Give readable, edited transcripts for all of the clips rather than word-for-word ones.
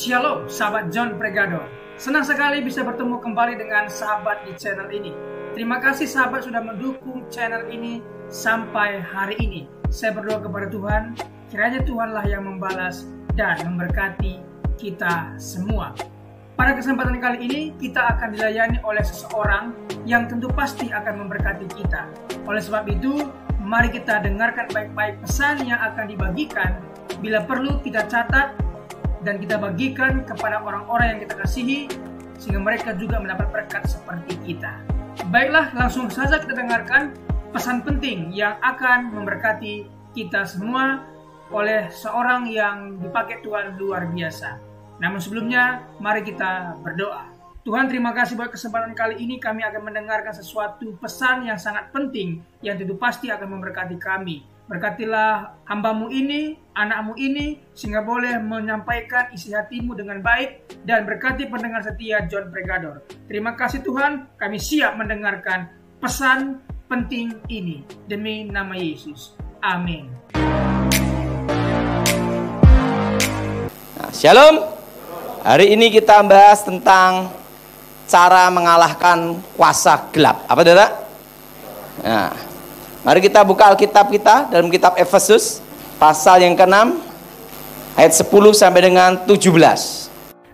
Shalom sahabat John Pregador. Senang sekali bisa bertemu kembali dengan sahabat di channel ini. Terima kasih sahabat sudah mendukung channel ini sampai hari ini. Saya berdoa kepada Tuhan, kiranya Tuhanlah yang membalas dan memberkati kita semua. Pada kesempatan kali ini kita akan dilayani oleh seseorang yang tentu pasti akan memberkati kita. Oleh sebab itu, mari kita dengarkan baik-baik pesan yang akan dibagikan. Bila perlu kita catat dan kita bagikan kepada orang-orang yang kita kasihi, sehingga mereka juga mendapat berkat seperti kita. Baiklah, langsung saja kita dengarkan pesan penting yang akan memberkati kita semua oleh seorang yang dipakai Tuhan luar biasa. Namun sebelumnya, mari kita berdoa. Tuhan, terima kasih buat kesempatan kali ini kami akan mendengarkan sesuatu pesan yang sangat penting yang tentu pasti akan memberkati kami. Berkatilah hambamu ini, anakmu ini, sehingga boleh menyampaikan isi hatimu dengan baik, dan berkati pendengar setia John Pregador. Terima kasih Tuhan, kami siap mendengarkan pesan penting ini. Demi nama Yesus. Amin. Nah, Shalom. Hari ini kita bahas tentang cara mengalahkan kuasa gelap. Apa saudara? Nah, mari kita buka Alkitab kita dalam kitab Efesus pasal yang ke-6 ayat 10 sampai dengan 17.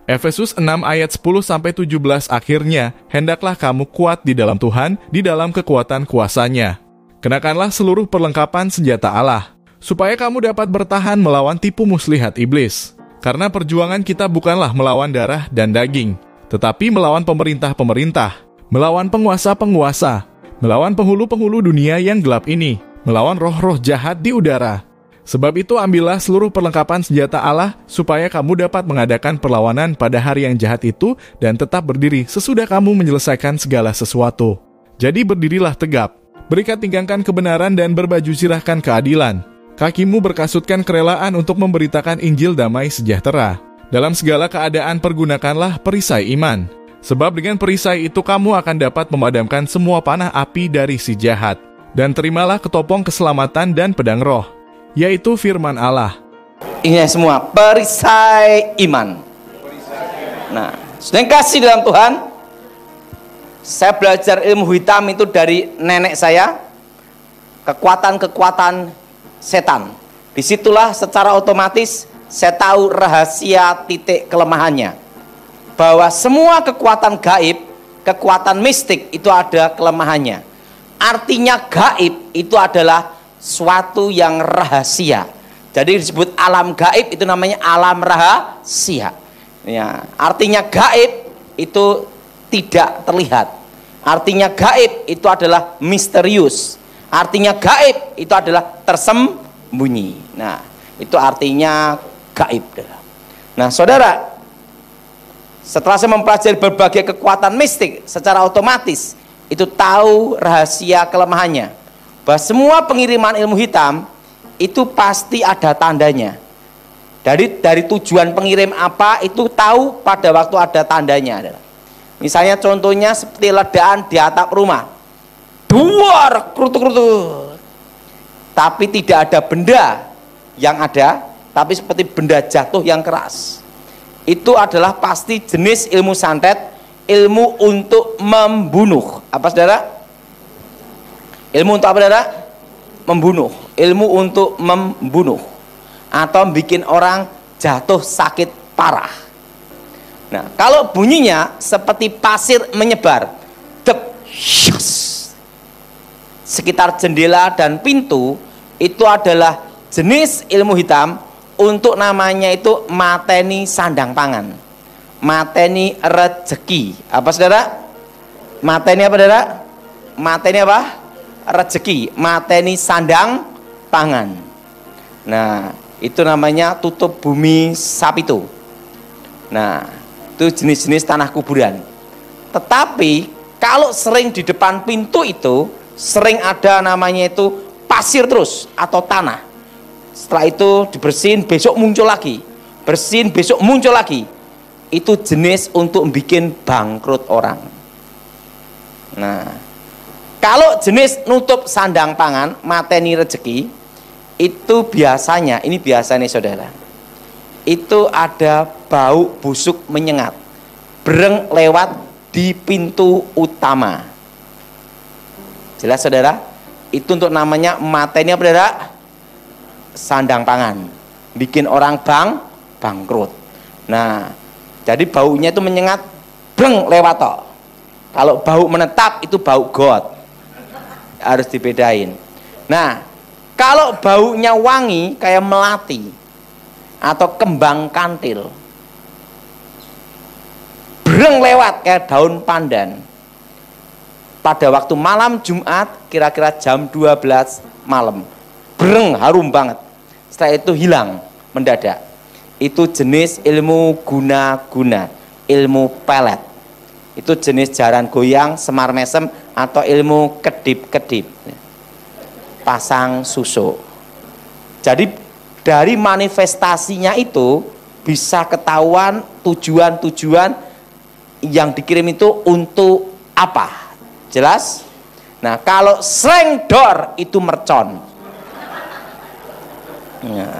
Efesus 6 ayat 10 sampai 17 akhirnya, hendaklah kamu kuat di dalam Tuhan, di dalam kekuatan kuasa-Nya. Kenakanlah seluruh perlengkapan senjata Allah, supaya kamu dapat bertahan melawan tipu muslihat iblis. Karena perjuangan kita bukanlah melawan darah dan daging, tetapi melawan pemerintah-pemerintah, melawan penguasa-penguasa, melawan penghulu-penghulu dunia yang gelap ini, melawan roh-roh jahat di udara. Sebab itu ambillah seluruh perlengkapan senjata Allah, supaya kamu dapat mengadakan perlawanan pada hari yang jahat itu, dan tetap berdiri sesudah kamu menyelesaikan segala sesuatu. Jadi berdirilah tegap, berikat tinggalkan kebenaran dan berbaju sirahkan keadilan. Kakimu berkasutkan kerelaan untuk memberitakan Injil damai sejahtera. Dalam segala keadaan pergunakanlah perisai iman. Sebab dengan perisai itu kamu akan dapat memadamkan semua panah api dari si jahat. Dan terimalah ketopong keselamatan dan pedang roh, yaitu firman Allah. Ini semua perisai iman. Nah, sudah yang kasih dalam Tuhan, saya belajar ilmu hitam itu dari nenek saya. Kekuatan-kekuatan setan. Disitulah secara otomatis saya tahu rahasia titik kelemahannya. Bahwa semua kekuatan gaib, kekuatan mistik itu ada kelemahannya. Artinya gaib itu adalah suatu yang rahasia. Jadi disebut alam gaib itu namanya alam rahasia. Ya, artinya gaib itu tidak terlihat. Artinya gaib itu adalah misterius. Artinya gaib itu adalah tersembunyi. Nah, itu artinya gaib. Nah, saudara, setelah saya mempelajari berbagai kekuatan mistik, secara otomatis itu tahu rahasia kelemahannya. Bahwa semua pengiriman ilmu hitam itu pasti ada tandanya. Dari tujuan pengirim apa itu tahu pada waktu ada tandanya. Misalnya contohnya seperti ledakan di atap rumah. Duar, kerutu-kerutu. Tapi tidak ada benda yang ada, tapi seperti benda jatuh yang keras. Itu adalah pasti jenis ilmu santet, ilmu untuk membunuh. Apa saudara? Ilmu untuk apa saudara? Membunuh. Ilmu untuk membunuh. Atau bikin orang jatuh sakit parah. Nah, kalau bunyinya seperti pasir menyebar. Dep, syus. Sekitar jendela dan pintu itu adalah jenis ilmu hitam untuk namanya itu mateni sandang pangan, mateni rezeki. Apa saudara? Mateni apa saudara? Mateni apa? Rezeki, mateni sandang pangan. Nah, itu namanya tutup bumi sapitu. Nah, itu jenis-jenis tanah kuburan. Tetapi kalau sering di depan pintu itu sering ada namanya itu pasir terus atau tanah. Setelah itu dibersihin, besok muncul lagi. Bersihin, besok muncul lagi. Itu jenis untuk bikin bangkrut orang. Nah, kalau jenis nutup sandang pangan, mateni rezeki, itu biasanya, ini biasanya saudara, itu ada bau busuk menyengat, breng lewat di pintu utama. Jelas saudara? Itu untuk namanya mateni apa saudara? Sandang pangan, bikin orang bangkrut. Nah, jadi baunya itu menyengat, breng lewat toh. Kalau bau menetap itu bau got, harus dibedain. Nah, kalau baunya wangi kayak melati atau kembang kantil, breng lewat kayak daun pandan. Pada waktu malam Jumat kira-kira jam 12 malam, breng harum banget. Setelah itu hilang mendadak. Itu jenis ilmu guna-guna, ilmu pelet. Itu jenis jaran goyang, semar mesem, atau ilmu kedip-kedip, pasang susuk. Jadi dari manifestasinya itu bisa ketahuan tujuan-tujuan yang dikirim itu untuk apa. Jelas? Nah, kalau slengdor itu mercon. Nah,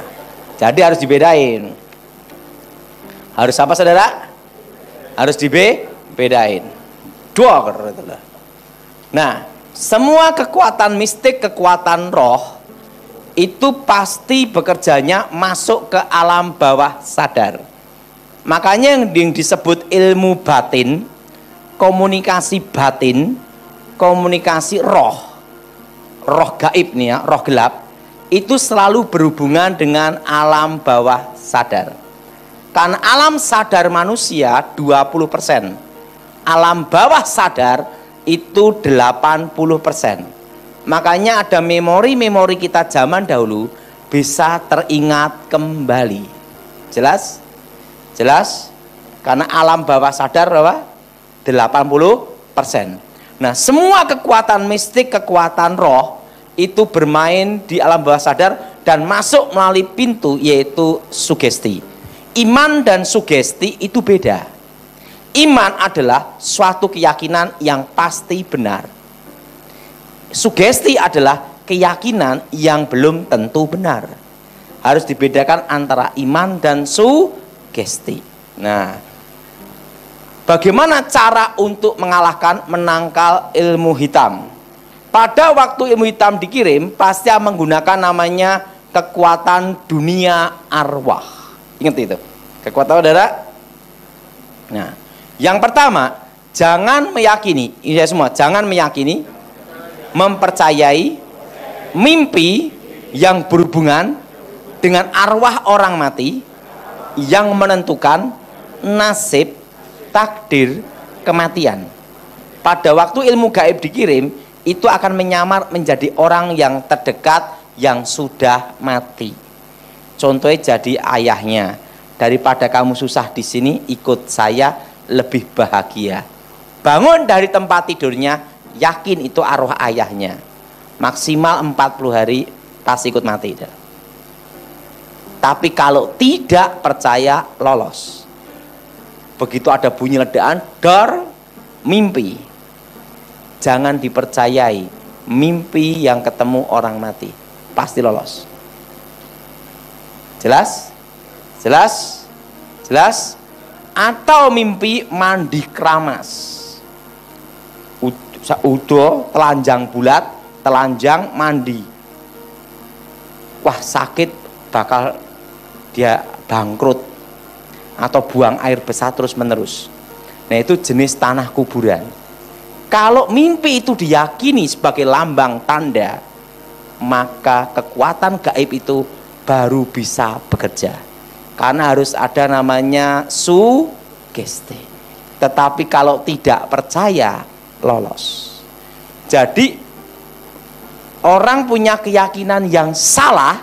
jadi harus dibedain. Harus apa saudara? Harus dibedain. Dua. Nah, semua kekuatan mistik, kekuatan roh itu pasti bekerjanya masuk ke alam bawah sadar. Makanya yang disebut ilmu batin, komunikasi batin, komunikasi roh gaib nih ya, roh gelap, itu selalu berhubungan dengan alam bawah sadar. Karena alam sadar manusia 20%, alam bawah sadar itu 80%. Makanya ada memori-memori kita zaman dahulu bisa teringat kembali. Jelas? Jelas? Karena alam bawah sadar berapa? 80%. Nah, semua kekuatan mistik, kekuatan roh itu bermain di alam bawah sadar dan masuk melalui pintu, yaitu sugesti. Iman dan sugesti itu beda. Iman adalah suatu keyakinan yang pasti benar. Sugesti adalah keyakinan yang belum tentu benar. Harus dibedakan antara iman dan sugesti. Nah, bagaimana cara untuk menangkal ilmu hitam? Pada waktu ilmu hitam dikirim, pasti menggunakan namanya kekuatan dunia arwah. Ingat itu, kekuatan saudara. Nah, yang pertama, jangan meyakini, ini semua, jangan meyakini, mempercayai mimpi yang berhubungan dengan arwah orang mati yang menentukan nasib, takdir, kematian. Pada waktu ilmu gaib dikirim, itu akan menyamar menjadi orang yang terdekat yang sudah mati. Contohnya jadi ayahnya. Daripada kamu susah di sini, ikut saya lebih bahagia. Bangun dari tempat tidurnya, yakin itu arwah ayahnya. Maksimal 40 hari pasti ikut mati. Tapi kalau tidak percaya, lolos. Begitu ada bunyi ledakan, dor, mimpi. Jangan dipercayai mimpi yang ketemu orang mati, pasti lolos. Jelas? Jelas? Jelas? Atau mimpi mandi keramas, udo telanjang bulat, telanjang mandi, wah sakit, bakal dia bangkrut atau buang air besar terus menerus. Nah, itu jenis tanah kuburan. Kalau mimpi itu diyakini sebagai lambang tanda, maka kekuatan gaib itu baru bisa bekerja. Karena harus ada namanya sugesti. Tetapi kalau tidak percaya, lolos. Jadi orang punya keyakinan yang salah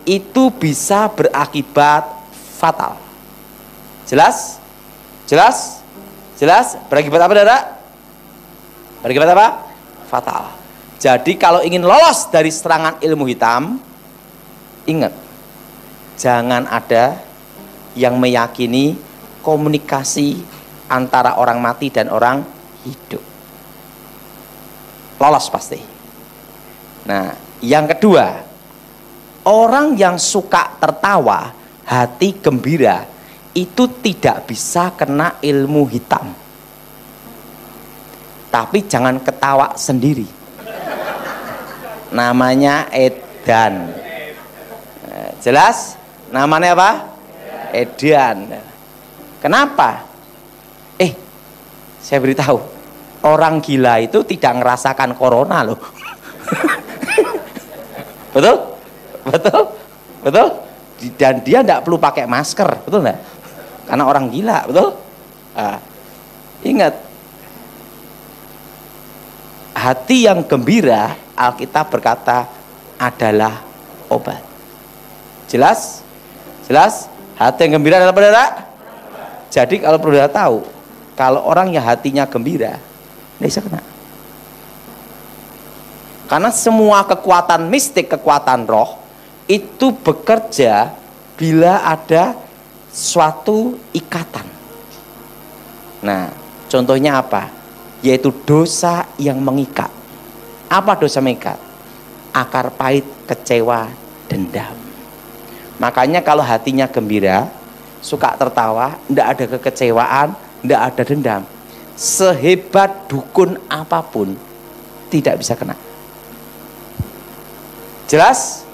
itu bisa berakibat fatal. Jelas? Jelas? Jelas? Berakibat apa, saudara? Berakibat apa? Fatal. Jadi kalau ingin lolos dari serangan ilmu hitam, ingat, jangan ada yang meyakini komunikasi antara orang mati dan orang hidup. Lolos pasti. Nah, yang kedua, orang yang suka tertawa, hati gembira, itu tidak bisa kena ilmu hitam. Tapi jangan ketawa sendiri. Namanya edan. Jelas? Namanya apa? Edan. Kenapa? Saya beritahu, orang gila itu tidak ngerasakan corona loh. Betul? Betul? Betul? Dan dia tidak perlu pakai masker, betul nggak? Karena orang gila, betul? Ingat, hati yang gembira, Alkitab berkata adalah obat. Jelas? Jelas? Hati yang gembira adalah saudara. Jadi kalau saudara tahu, kalau orang yang hatinya gembira, tidak bisa kena. Karena semua kekuatan mistik, kekuatan roh itu bekerja bila ada suatu ikatan. Nah, contohnya apa? Yaitu dosa yang mengikat. Apa dosa mengikat? Akar pahit, kecewa, dendam. Makanya kalau hatinya gembira, suka tertawa, tidak ada kekecewaan, tidak ada dendam, sehebat dukun apapun tidak bisa kena. Jelas?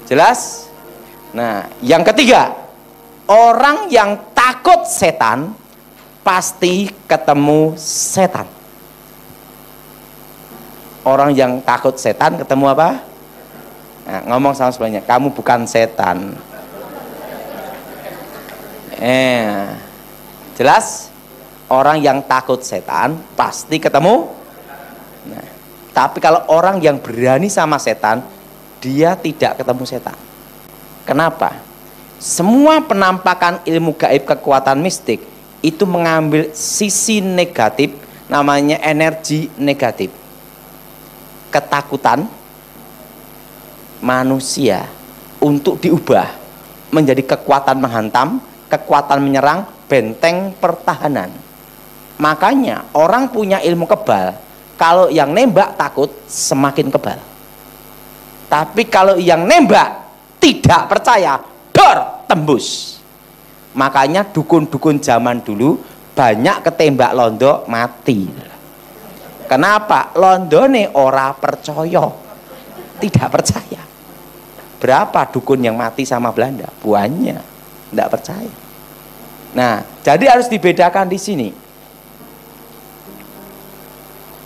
Jelas? Nah, yang ketiga, orang yang takut setan pasti ketemu setan. Orang yang takut setan ketemu apa? Nah, ngomong sama sebenarnya, kamu bukan setan. Jelas? Orang yang takut setan pasti ketemu. Nah, tapi kalau orang yang berani sama setan, dia tidak ketemu setan. Kenapa? Semua penampakan ilmu gaib, kekuatan mistik itu mengambil sisi negatif, namanya energi negatif. Ketakutan manusia untuk diubah menjadi kekuatan menghantam, kekuatan menyerang, benteng pertahanan. Makanya orang punya ilmu kebal, kalau yang nembak takut semakin kebal. Tapi kalau yang nembak tidak percaya, dor, tembus. Makanya dukun-dukun zaman dulu banyak ketembak londo mati. Kenapa? Londone ora percaya, tidak percaya. Berapa dukun yang mati sama Belanda? Banyak, tidak percaya. Nah, jadi harus dibedakan di sini.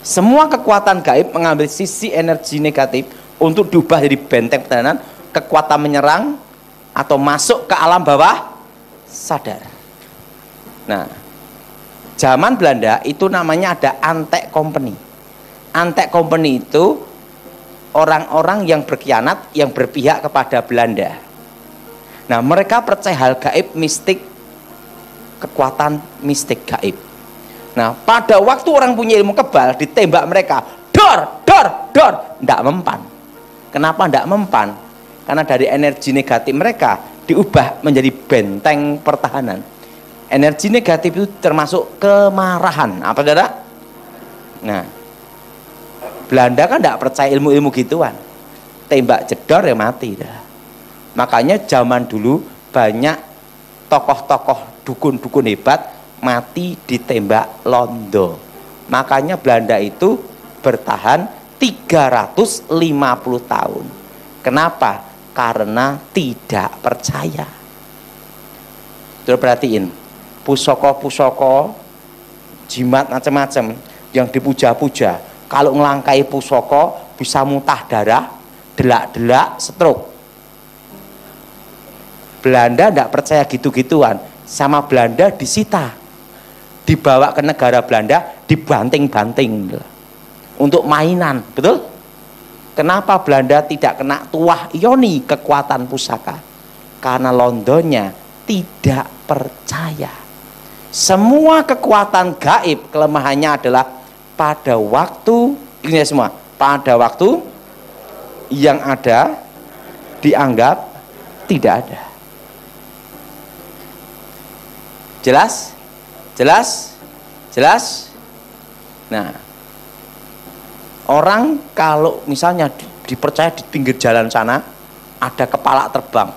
Semua kekuatan gaib mengambil sisi energi negatif untuk diubah jadi benteng pertahanan, kekuatan menyerang atau masuk ke alam bawah sadar. Nah, zaman Belanda itu namanya ada antek company. Antek company itu orang-orang yang berkhianat, yang berpihak kepada Belanda. Nah, mereka percaya hal gaib, mistik, kekuatan mistik gaib. Nah, pada waktu orang punya ilmu kebal, ditembak mereka, dor, dor, dor, tidak mempan. Kenapa tidak mempan? Karena dari energi negatif mereka diubah menjadi benteng pertahanan. Energi negatif itu termasuk kemarahan. Apa saudara? Nah, Belanda kan tidak percaya ilmu-ilmu gituan. Tembak jedor ya mati dah. Makanya zaman dulu banyak tokoh-tokoh dukun-dukun hebat mati ditembak londo. Makanya Belanda itu bertahan 350 tahun. Kenapa? Karena tidak percaya. Terus perhatiin, pusoko-pusoko, jimat macam-macam yang dipuja-puja. Kalau ngelangkai pusoko bisa muntah darah, delak-delak, stroke. Belanda tidak percaya gitu-gituan. Sama Belanda disita, dibawa ke negara Belanda, dibanting-banting untuk mainan, betul? Kenapa Belanda tidak kena tuah ioni kekuatan pusaka? Karena Londonnya tidak percaya. Semua kekuatan gaib kelemahannya adalah pada waktu ini semua, pada waktu yang ada dianggap tidak ada. Jelas? Jelas? Jelas? Nah, orang kalau misalnya dipercaya di pinggir jalan sana ada kepala terbang,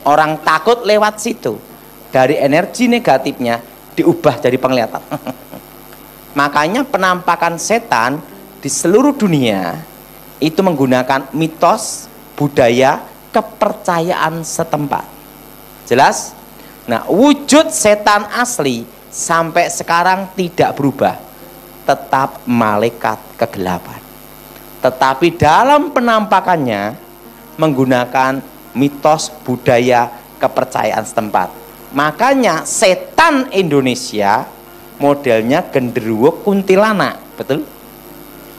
Orang takut lewat situ. Dari energi negatifnya diubah jadi penglihatan. Makanya penampakan setan di seluruh dunia itu menggunakan mitos, budaya, kepercayaan setempat. Jelas? Nah, wujud setan asli sampai sekarang tidak berubah. Tetap malaikat kegelapan. Tetapi dalam penampakannya menggunakan mitos, budaya, kepercayaan setempat. Makanya setan Indonesia modelnya genderuwo kuntilanak, betul?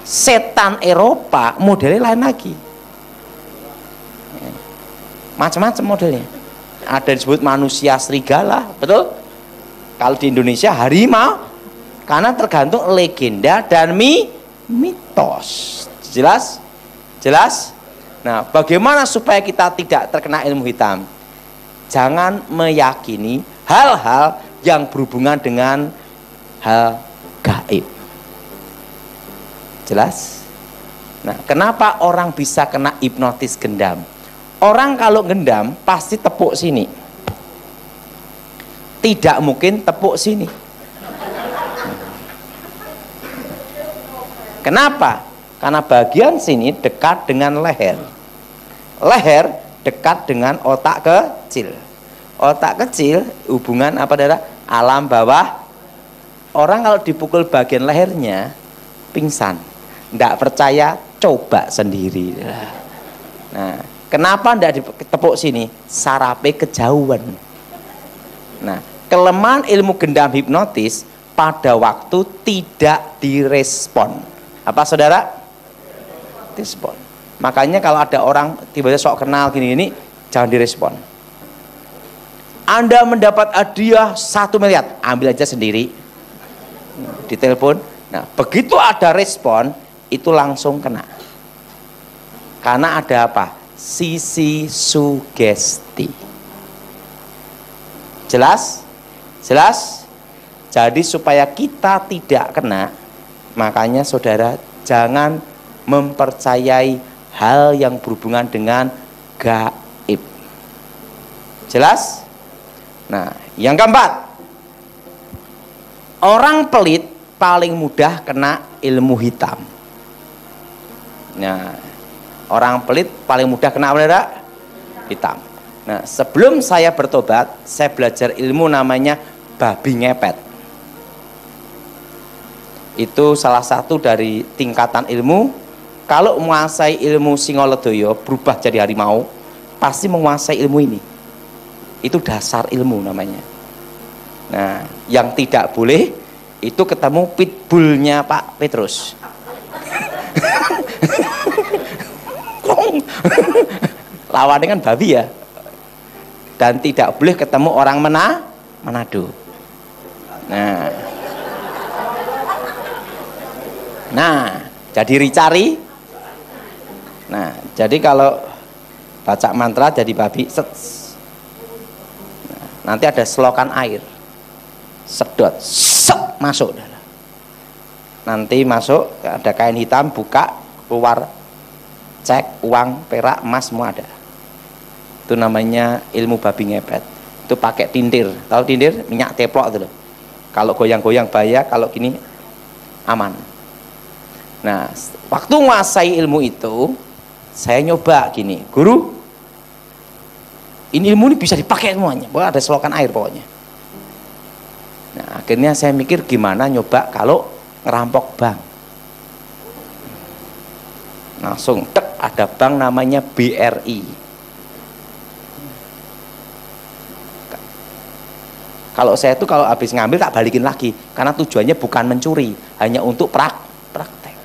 Setan Eropa modelnya lain lagi. Macam-macam modelnya. Ada disebut manusia serigala, betul? Kalau di Indonesia harimau, karena tergantung legenda dan mitos. Jelas? Jelas? Nah, bagaimana supaya kita tidak terkena ilmu hitam? Jangan meyakini hal-hal yang berhubungan dengan hal gaib. Jelas? Nah, kenapa orang bisa kena hipnotis gendam? Orang kalau gendam pasti tepuk sini. Tidak mungkin tepuk sini. Kenapa? Karena bagian sini dekat dengan leher. Leher dekat dengan otak kecil. Otak kecil hubungan apa saudara? Alam bawah. Orang kalau dipukul bagian lehernya pingsan. Tidak percaya, coba sendiri. Nah, kenapa tidak ditepuk sini? Sarape kejauhan. Nah, kelemahan ilmu gendam hipnotis pada waktu tidak direspon. Apa saudara? Respon. Makanya kalau ada orang tiba-tiba sok kenal gini-gini, jangan direspon. Anda mendapat hadiah 1 miliar, ambil aja sendiri. Ditelepon. Nah, begitu ada respon, itu langsung kena. Karena ada apa? Sisi sugesti. Jelas? Jelas? Jadi supaya kita tidak kena, makanya saudara jangan mempercayai hal yang berhubungan dengan gaib. Jelas? Nah, yang keempat, orang pelit paling mudah kena ilmu hitam. Nah, orang pelit paling mudah kena apa? Hitam. Nah, sebelum saya bertobat, saya belajar ilmu namanya babi ngepet. Itu salah satu dari tingkatan ilmu. Kalau menguasai ilmu Singolodaya berubah jadi harimau, pasti menguasai ilmu ini. Itu dasar ilmu namanya. Nah, yang tidak boleh itu ketemu pitbullnya Pak Petrus. Lawannya kan babi ya. Dan tidak boleh ketemu orang Manado. Nah, jadi dicari. Nah, jadi kalau baca mantra jadi babi, set. Nah, nanti ada selokan air, sedot, set, masuk. Nanti masuk, ada kain hitam, buka, keluar, cek, uang, perak, emas, semua ada. Itu namanya ilmu babi ngepet. Itu pakai tindir, tahu tindir? Minyak teplok itu loh. Kalau goyang-goyang bahaya, kalau gini aman. Nah, waktu menguasai ilmu itu, saya nyoba gini, guru, ini ilmu ini bisa dipakai semuanya, bahwa ada selokan air pokoknya. Nah, akhirnya saya mikir gimana nyoba kalau ngerampok bank. Langsung tek, ada bank namanya BRI. Kalau saya tuh kalau habis ngambil tak balikin lagi, karena tujuannya bukan mencuri, hanya untuk praktek.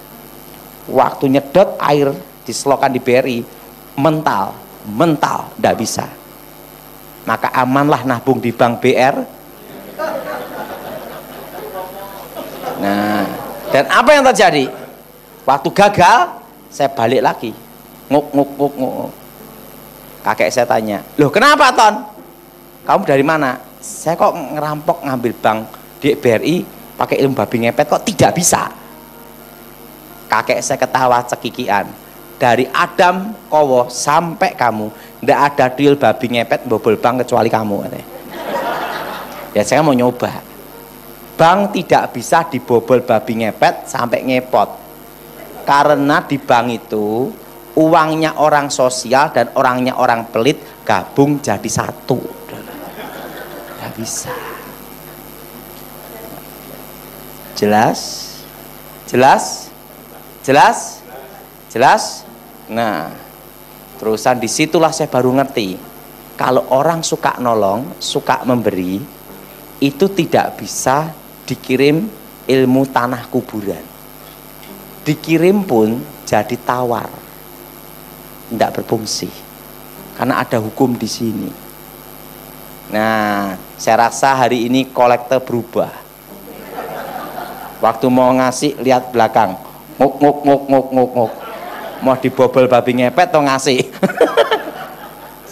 Waktu nyedot air diselokan di BRI, mental, tidak bisa. Maka amanlah nabung di bank BR. Nah, dan apa yang terjadi? Waktu gagal, saya balik lagi, nguk. Kakek saya tanya, loh kenapa Ton? Kamu dari mana? Saya kok ngerampok ngambil bank di BRI pakai ilmu babi ngepet kok tidak bisa. Kakek saya ketawa cekikian. Dari Adam Kowo sampai kamu ndak ada tuyul babi ngepet bobol bank kecuali kamu katanya. Ya saya mau nyoba. Bank tidak bisa dibobol babi ngepet sampai ngepot. Karena di bank itu uangnya orang sosial dan orangnya orang pelit gabung jadi satu. Nggak bisa. Jelas? Jelas? Jelas? Jelas? Nah, terusan disitulah saya baru ngerti. Kalau orang suka nolong, suka memberi, itu tidak bisa dikirim ilmu tanah kuburan. Dikirim pun jadi tawar, tidak berfungsi, karena ada hukum di sini. Nah, saya rasa hari ini kolektor berubah. Waktu mau ngasih lihat belakang, nguk nguk nguk nguk nguk nguk, mau dibobol babi ngepet atau ngasih.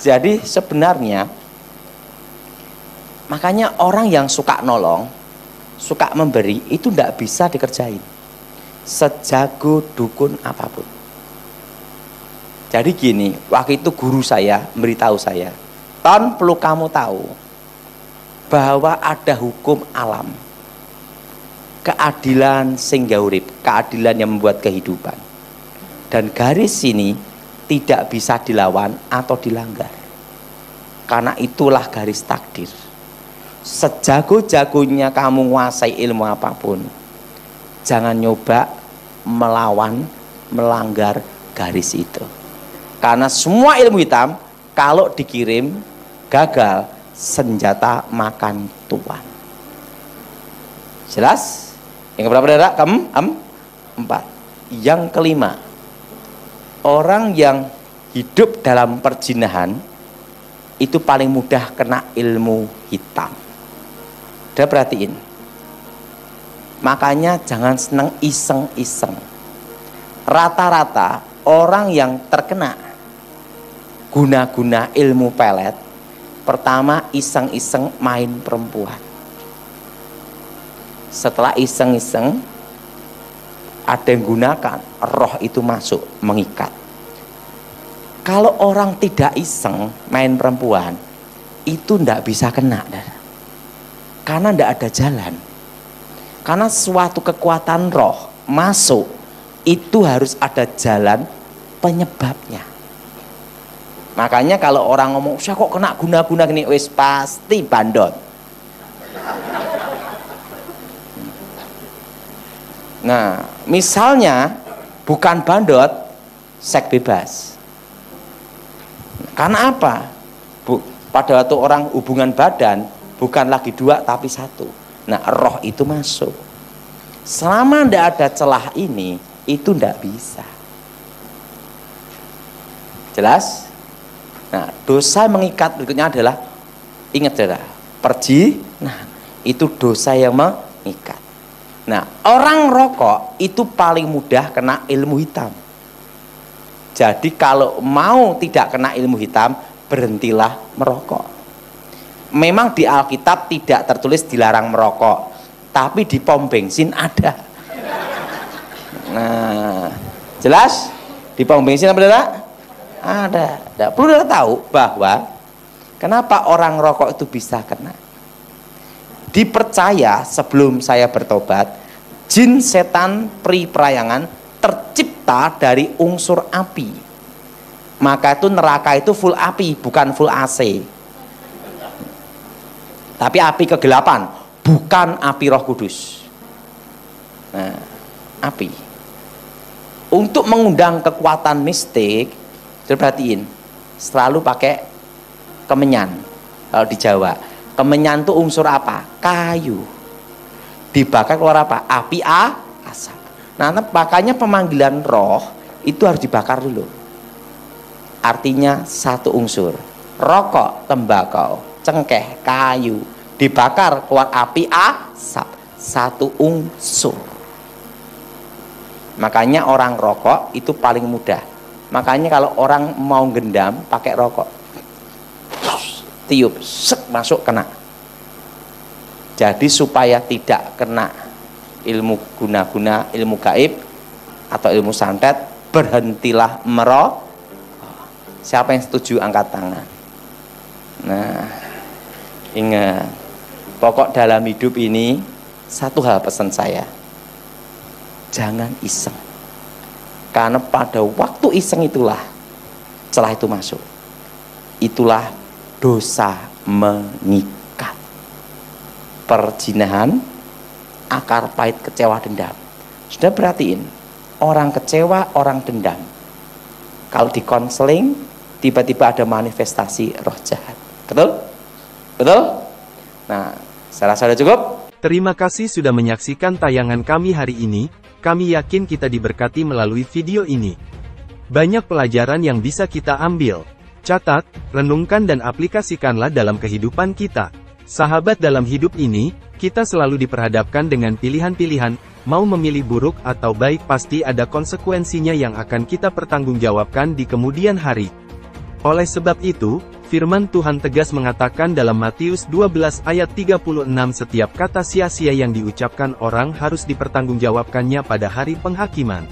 Jadi sebenarnya makanya orang yang suka nolong, suka memberi itu tidak bisa dikerjain sejago dukun apapun. Jadi gini, waktu itu guru saya memberitahu saya, Ton, perlu kamu tahu bahwa ada hukum alam, keadilan sing urip, keadilan yang membuat kehidupan, dan garis ini tidak bisa dilawan atau dilanggar, karena itulah garis takdir. Sejago-jagonya kamu menguasai ilmu apapun, jangan nyoba melawan, melanggar garis itu, karena semua ilmu hitam kalau dikirim gagal, senjata makan tuan. Jelas? Yang keberapa saudara? Empat. Yang kelima, orang yang hidup dalam perjinahan itu paling mudah kena ilmu hitam. Udah perhatiin. Makanya jangan seneng iseng-iseng. Rata-rata orang yang terkena guna-guna ilmu pelet, pertama iseng-iseng main perempuan. Setelah iseng-iseng ada yang gunakan, roh itu masuk mengikat. Kalau orang tidak iseng main perempuan, itu ndak bisa kena, karena ndak ada jalan. Karena suatu kekuatan roh masuk, itu harus ada jalan penyebabnya. Makanya kalau orang ngomong, saya kok kena guna-guna gini, wis pasti bandot. Nah, misalnya bukan bandot, seks bebas. Karena apa? Pada waktu orang hubungan badan bukan lagi dua tapi satu. Nah, roh itu masuk. Selama tidak ada celah ini, itu tidak bisa. Jelas? Nah, dosa mengikat berikutnya adalah, ingat saudara, nah itu dosa yang mengikat. Nah, orang rokok itu paling mudah kena ilmu hitam. Jadi kalau mau tidak kena ilmu hitam, berhentilah merokok. Memang di Alkitab tidak tertulis dilarang merokok, tapi di pom bensin ada. Nah, jelas? Di pom bensin apa tidak? Ada. Tidak perlu tahu bahwa kenapa orang rokok itu bisa kena. Dipercaya sebelum saya bertobat, jin setan pri perayangan tercipta dari unsur api. Maka itu neraka itu full api, bukan full AC. Tapi api kegelapan, bukan api Roh Kudus. Nah, api. Untuk mengundang kekuatan mistik, perhatiin, selalu pakai kemenyan. Kalau di Jawa, kemenyan itu unsur apa? Kayu. Dibakar keluar apa? Api asap. Nah, makanya pemanggilan roh itu harus dibakar dulu. Artinya satu unsur. Rokok, tembakau, cengkeh, kayu, dibakar keluar api asap, satu unsur. Makanya orang rokok itu paling mudah. Makanya kalau orang mau gendam pakai rokok, tiup, sek, masuk, kena. Jadi supaya tidak kena ilmu guna-guna, ilmu gaib atau ilmu santet, berhentilah merokok. Siapa yang setuju angkat tangan. Nah, ingat, pokok dalam hidup ini satu hal pesan saya, jangan iseng. Karena pada waktu iseng itulah celah itu masuk. Itulah dosa mengikat. Perzinahan, akar pahit kecewa dendam. Sudah perhatiin, orang kecewa, orang dendam. Kalau di konseling, tiba-tiba ada manifestasi roh jahat. Betul? Betul? Nah, saya rasa sudah cukup. Terima kasih sudah menyaksikan tayangan kami hari ini. Kami yakin kita diberkati melalui video ini. Banyak pelajaran yang bisa kita ambil. Catat, renungkan dan aplikasikanlah dalam kehidupan kita. Sahabat, dalam hidup ini, kita selalu diperhadapkan dengan pilihan-pilihan, mau memilih buruk atau baik pasti ada konsekuensinya yang akan kita pertanggungjawabkan di kemudian hari. Oleh sebab itu, firman Tuhan tegas mengatakan dalam Matius 12 ayat 36 setiap kata sia-sia yang diucapkan orang harus dipertanggungjawabkannya pada hari penghakiman.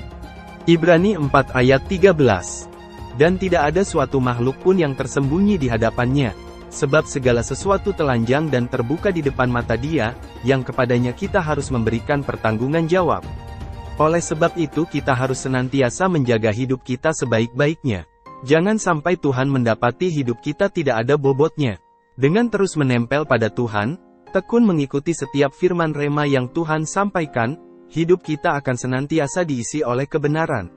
Ibrani 4 ayat 13. Dan tidak ada suatu makhluk pun yang tersembunyi di hadapannya, sebab segala sesuatu telanjang dan terbuka di depan mata Dia, yang kepadanya kita harus memberikan pertanggungan jawab. Oleh sebab itu kita harus senantiasa menjaga hidup kita sebaik-baiknya. Jangan sampai Tuhan mendapati hidup kita tidak ada bobotnya. Dengan terus menempel pada Tuhan, tekun mengikuti setiap firman rema yang Tuhan sampaikan, hidup kita akan senantiasa diisi oleh kebenaran.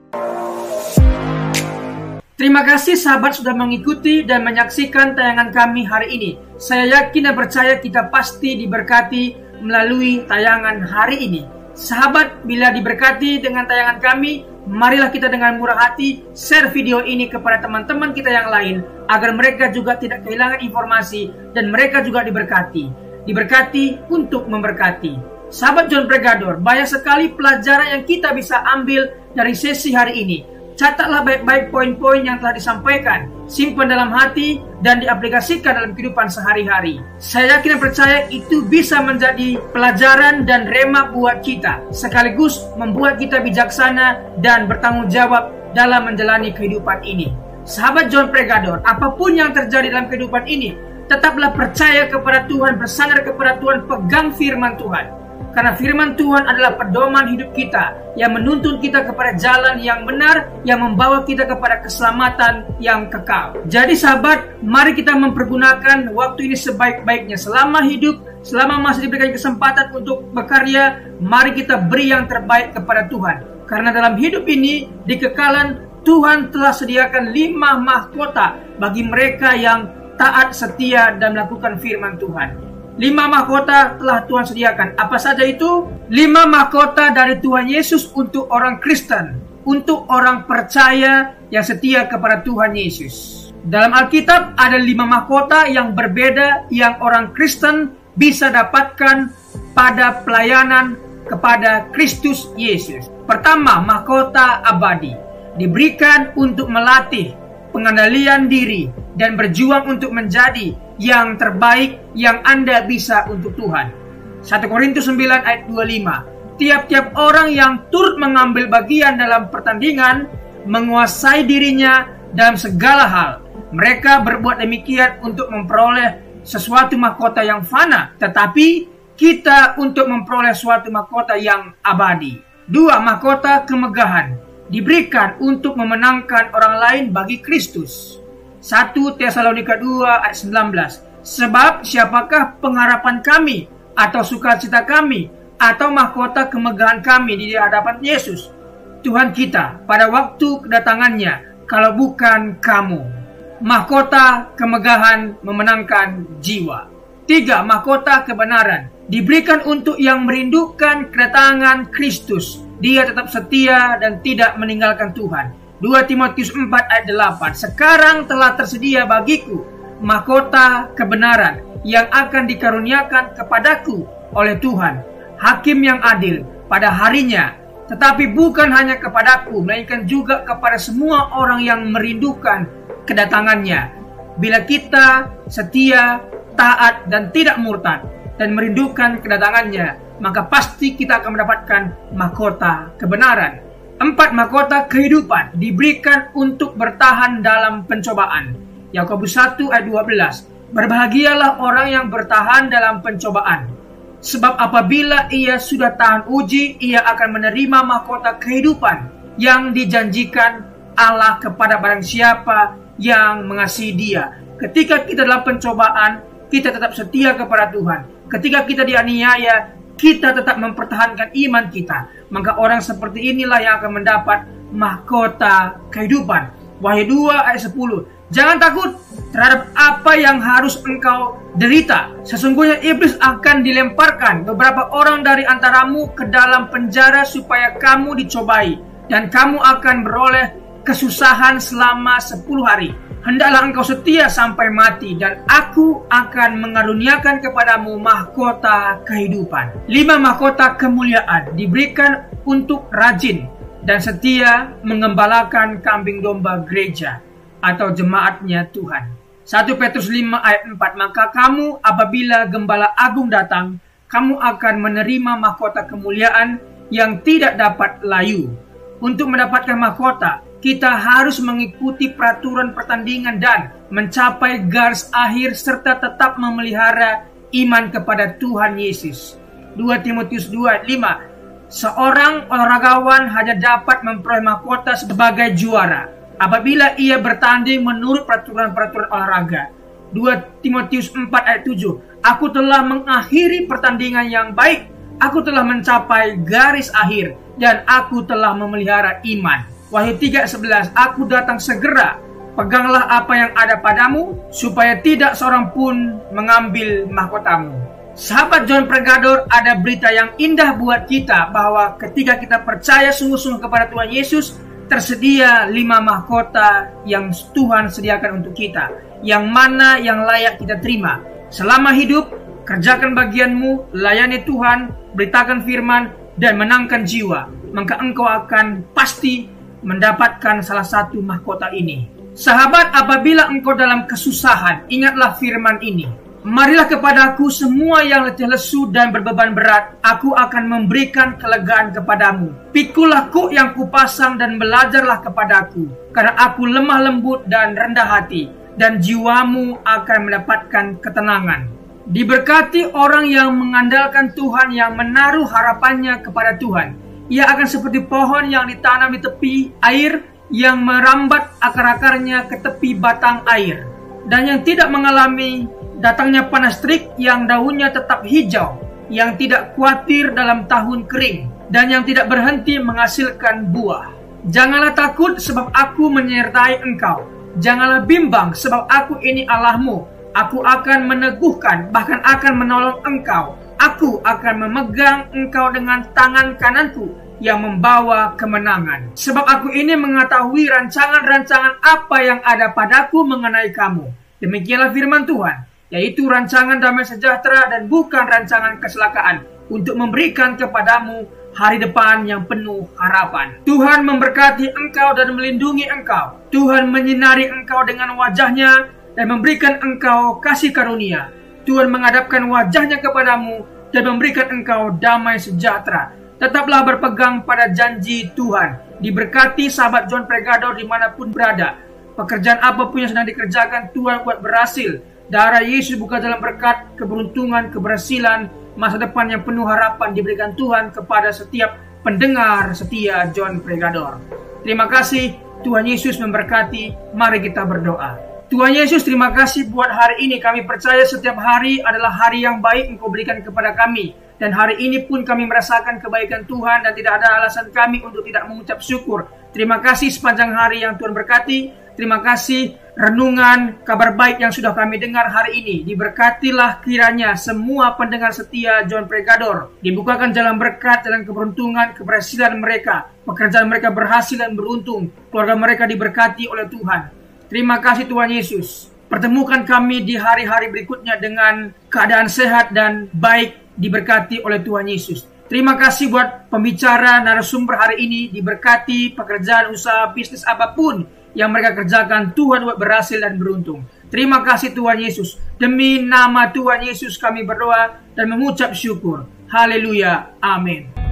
Terima kasih sahabat sudah mengikuti dan menyaksikan tayangan kami hari ini. Saya yakin dan percaya kita pasti diberkati melalui tayangan hari ini. Sahabat, bila diberkati dengan tayangan kami, marilah kita dengan murah hati share video ini kepada teman-teman kita yang lain, agar mereka juga tidak kehilangan informasi dan mereka juga diberkati. Diberkati untuk memberkati. Sahabat John Pregador, banyak sekali pelajaran yang kita bisa ambil dari sesi hari ini. Catatlah baik-baik poin-poin yang telah disampaikan, simpan dalam hati, dan diaplikasikan dalam kehidupan sehari-hari. Saya yakin dan percaya itu bisa menjadi pelajaran dan rema buat kita, sekaligus membuat kita bijaksana dan bertanggung jawab dalam menjalani kehidupan ini. Sahabat John Pregador, apapun yang terjadi dalam kehidupan ini, tetaplah percaya kepada Tuhan, bersandar kepada Tuhan, pegang firman Tuhan. Karena firman Tuhan adalah pedoman hidup kita, yang menuntun kita kepada jalan yang benar, yang membawa kita kepada keselamatan yang kekal. Jadi sahabat, mari kita mempergunakan waktu ini sebaik-baiknya. Selama hidup, selama masih diberikan kesempatan untuk berkarya, mari kita beri yang terbaik kepada Tuhan. Karena dalam hidup ini, di kekalan, Tuhan telah sediakan 5 mahkota bagi mereka yang taat, setia, dan melakukan firman Tuhan. 5 mahkota telah Tuhan sediakan. Apa saja itu? 5 mahkota dari Tuhan Yesus untuk orang Kristen, untuk orang percaya yang setia kepada Tuhan Yesus. Dalam Alkitab ada 5 mahkota yang berbeda yang orang Kristen bisa dapatkan pada pelayanan kepada Kristus Yesus. Pertama, mahkota abadi, diberikan untuk melatih pengendalian diri dan berjuang untuk menjadi yang terbaik yang Anda bisa untuk Tuhan. 1 Korintus 9 ayat 25. Tiap-tiap orang yang turut mengambil bagian dalam pertandingan menguasai dirinya dalam segala hal. Mereka berbuat demikian untuk memperoleh sesuatu mahkota yang fana, tetapi kita untuk memperoleh suatu mahkota yang abadi. 2. Mahkota kemegahan, diberikan untuk memenangkan orang lain bagi Kristus. 1 Tesalonika 2 ayat 19. Sebab siapakah pengharapan kami atau sukacita kami atau mahkota kemegahan kami di hadapan Yesus Tuhan kita pada waktu kedatangannya, kalau bukan kamu. Mahkota kemegahan memenangkan jiwa. 3. Mahkota kebenaran, diberikan untuk yang merindukan kedatangan Kristus. Dia tetap setia dan tidak meninggalkan Tuhan. 2 Timotius 4 ayat 8. Sekarang telah tersedia bagiku mahkota kebenaran yang akan dikaruniakan kepadaku oleh Tuhan, Hakim yang adil pada harinya, tetapi bukan hanya kepadaku, melainkan juga kepada semua orang yang merindukan kedatangannya. Bila kita setia, taat, dan tidak murtad, dan merindukan kedatangannya, maka pasti kita akan mendapatkan mahkota kebenaran. 4 mahkota kehidupan diberikan untuk bertahan dalam pencobaan. Yakobus 1 ayat 12. Berbahagialah orang yang bertahan dalam pencobaan, sebab apabila ia sudah tahan uji, ia akan menerima mahkota kehidupan yang dijanjikan Allah kepada barang siapa yang mengasihi Dia. Ketika kita dalam pencobaan, kita tetap setia kepada Tuhan. Ketika kita dianiaya, kita tetap mempertahankan iman kita. Maka orang seperti inilah yang akan mendapat mahkota kehidupan. Wahyu 2 ayat 10. Jangan takut terhadap apa yang harus engkau derita. Sesungguhnya iblis akan dilemparkan beberapa orang dari antaramu ke dalam penjara supaya kamu dicobai, dan kamu akan beroleh kesusahan selama 10 hari. Hendaklah engkau setia sampai mati, dan aku akan mengaruniakan kepadamu mahkota kehidupan. 5 mahkota kemuliaan diberikan untuk rajin dan setia mengembalakan kambing domba gereja atau jemaatnya Tuhan. 1 Petrus 5 ayat 4. Maka kamu apabila gembala agung datang, kamu akan menerima mahkota kemuliaan yang tidak dapat layu. Untuk mendapatkan mahkota, kita harus mengikuti peraturan pertandingan dan mencapai garis akhir serta tetap memelihara iman kepada Tuhan Yesus. 2 Timotius 2 ayat 5. Seorang olahragawan hanya dapat memperoleh mahkota sebagai juara apabila ia bertanding menurut peraturan-peraturan olahraga. 2 Timotius 4 ayat 7. Aku telah mengakhiri pertandingan yang baik, aku telah mencapai garis akhir, dan aku telah memelihara iman. Wahyu 3:11. Aku datang segera, peganglah apa yang ada padamu, supaya tidak seorang pun mengambil mahkotamu. Sahabat John Pregador, ada berita yang indah buat kita, bahwa ketika kita percaya sungguh-sungguh kepada Tuhan Yesus, tersedia 5 mahkota yang Tuhan sediakan untuk kita, yang mana yang layak kita terima. Selama hidup, kerjakan bagianmu, layani Tuhan, beritakan firman, dan menangkan jiwa. Maka engkau akan pasti mendapatkan salah satu mahkota ini. Sahabat, apabila engkau dalam kesusahan, ingatlah firman ini. Marilah kepadaku semua yang letih lesu dan berbeban berat, aku akan memberikan kelegaan kepadamu. Pikulah kuk yang kupasang dan belajarlah kepadaku, karena aku lemah lembut dan rendah hati, dan jiwamu akan mendapatkan ketenangan. Diberkati orang yang mengandalkan Tuhan, yang menaruh harapannya kepada Tuhan. Ia akan seperti pohon yang ditanam di tepi air, yang merambat akar-akarnya ke tepi batang air, dan yang tidak mengalami datangnya panas terik, yang daunnya tetap hijau, yang tidak khawatir dalam tahun kering, dan yang tidak berhenti menghasilkan buah. Janganlah takut, sebab aku menyertai engkau. Janganlah bimbang, sebab aku ini Allahmu. Aku akan meneguhkan, bahkan akan menolong engkau. Aku akan memegang engkau dengan tangan kananku yang membawa kemenangan. Sebab aku ini mengetahui rancangan-rancangan apa yang ada padaku mengenai kamu. Demikianlah firman Tuhan, yaitu rancangan damai sejahtera dan bukan rancangan kecelakaan, untuk memberikan kepadamu hari depan yang penuh harapan. Tuhan memberkati engkau dan melindungi engkau. Tuhan menyinari engkau dengan wajahnya dan memberikan engkau kasih karunia. Tuhan menghadapkan wajahnya kepadamu dan memberikan engkau damai sejahtera. Tetaplah berpegang pada janji Tuhan. Diberkati sahabat John Pregador dimanapun berada. Pekerjaan apapun yang sedang dikerjakan, Tuhan buat berhasil. Darah Yesus bukan dalam berkat, keberuntungan, keberhasilan, masa depan yang penuh harapan diberikan Tuhan kepada setiap pendengar setia John Pregador. Terima kasih, Tuhan Yesus memberkati. Mari kita berdoa. Tuhan Yesus, terima kasih buat hari ini. Kami percaya setiap hari adalah hari yang baik Engkau berikan kepada kami. Dan hari ini pun kami merasakan kebaikan Tuhan dan tidak ada alasan kami untuk tidak mengucap syukur. Terima kasih sepanjang hari yang Tuhan berkati. Terima kasih renungan kabar baik yang sudah kami dengar hari ini. Diberkatilah kiranya semua pendengar setia John Pregador. Dibukakan jalan berkat, jalan keberuntungan, keberhasilan mereka. Pekerjaan mereka berhasil dan beruntung. Keluarga mereka diberkati oleh Tuhan. Terima kasih Tuhan Yesus. Pertemukan kami di hari-hari berikutnya dengan keadaan sehat dan baik, diberkati oleh Tuhan Yesus. Terima kasih buat pembicara narasumber hari ini. Diberkati pekerjaan, usaha, bisnis apapun yang mereka kerjakan, Tuhan buat berhasil dan beruntung. Terima kasih Tuhan Yesus. Demi nama Tuhan Yesus kami berdoa dan mengucap syukur. Haleluya. Amin.